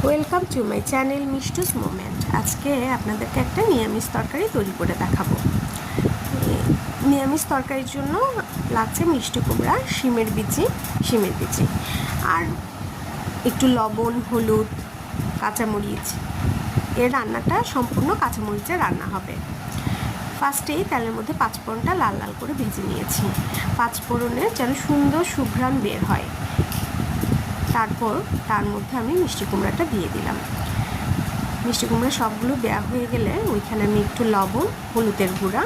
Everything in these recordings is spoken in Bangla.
Welcome to my channel Mishtu's moment. আজকে আপনাদেরকে একটা নিরামিষ তরকারি তৈরি করে দেখাবো। নিরামিষ তরকারির জন্য লাগছে মিষ্টি কুমড়া, শিমের বিচি আর একটু লবণ, হলুদ, কাঁচামরিচ। এর রান্নাটা সম্পূর্ণ কাঁচামরিচের রান্না হবে। ফার্স্টেই তেলের মধ্যে পাঁচফোড়নটা লাল লাল করে ভেজে নিয়েছি। পাঁচফোড়নের যেন সুন্দর সুঘ্রাণ বের হয়। তারপর তার মধ্যে আমি মিষ্টি কুমড়াটা দিয়ে দিলাম। মিষ্টি কুমড়া সবগুলো দেওয়া হয়ে গেলে ওইখানে আমি একটু লবণ, হলুদের গুঁড়া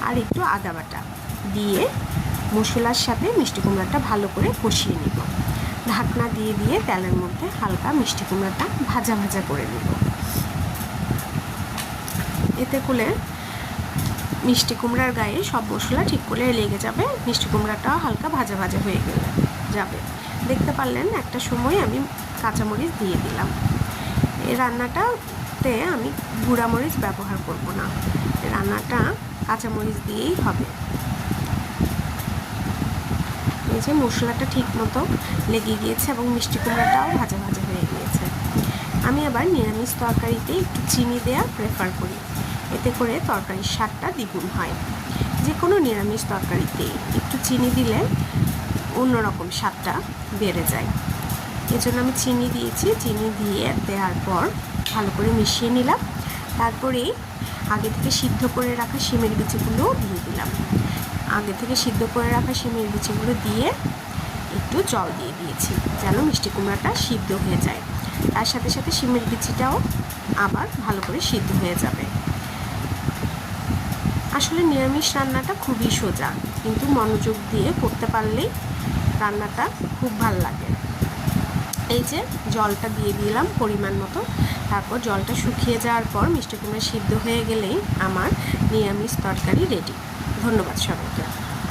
আর একটু আদা বাটা দিয়ে মশলার সাথে মিষ্টি কুমড়াটা ভালো করে কষিয়ে নিব। ঢাকনা দিয়ে দিয়ে তেলের মধ্যে হালকা মিষ্টি কুমড়াটা ভাজা ভাজা করে নিব। এতে করে মিষ্টি কুমড়ার গায়ে সব মশলা ঠিক করে লেগে যাবে, মিষ্টি কুমড়াটাও হালকা ভাজা ভাজা হয়ে গেলে যাবে। দেখতে পারলেন একটা সময় আমি কাঁচামরিচ দিয়ে দিলাম। এই রান্নাটাতে আমি গুঁড়ামরিচ ব্যবহার করব না, রান্নাটা কাঁচামরিচ দিয়েই হবে। এই যে মশলাটা ঠিক মতো লেগে গিয়েছে এবং মিষ্টি কুমড়াটাও ভাজা ভাজা হয়ে গিয়েছে। আমি আবার নিরামিষ তরকারিতে একটু চিনি দেওয়া প্রেফার করি, এতে করে তরকারির স্বাদটা দ্বিগুণ হয়। যে কোনো নিরামিষ তরকারিতে একটু চিনি দিলে অন্যরকম স্বাদটা বেড়ে যায়। এজন্য আমি চিনি দিয়েছি। চিনি দিয়ে দেওয়ার পর ভালো করে মিশিয়ে নিলাম। তারপরে আগে থেকে সিদ্ধ করে রাখা শিমের বিচিগুলো দিয়ে দিলাম। আগে থেকে সিদ্ধ করে রাখা শিমের বিচিগুলো দিয়ে একটু জল দিয়ে দিয়েছি যেন মিষ্টি কুমড়াটা সিদ্ধ হয়ে যায়। তার সাথে সাথে শিমের বিচিটাও আবার ভালো করে সিদ্ধ হয়ে যাবে। আসলে নিরামিষ রান্নাটা খুবই সোজা, কিন্তু মনোযোগ দিয়ে করতে পারলেই রান্নাটা খুব ভালো লাগে। এই যে জলটা দিয়ে দিলাম পরিমাণ মতো। তারপর জলটা শুকিয়ে যাওয়ার পর মিষ্টি কুমড়া সিদ্ধ হয়ে গেলেই আমার নিরামিষ তরকারি রেডি। ধন্যবাদ সবাইকে।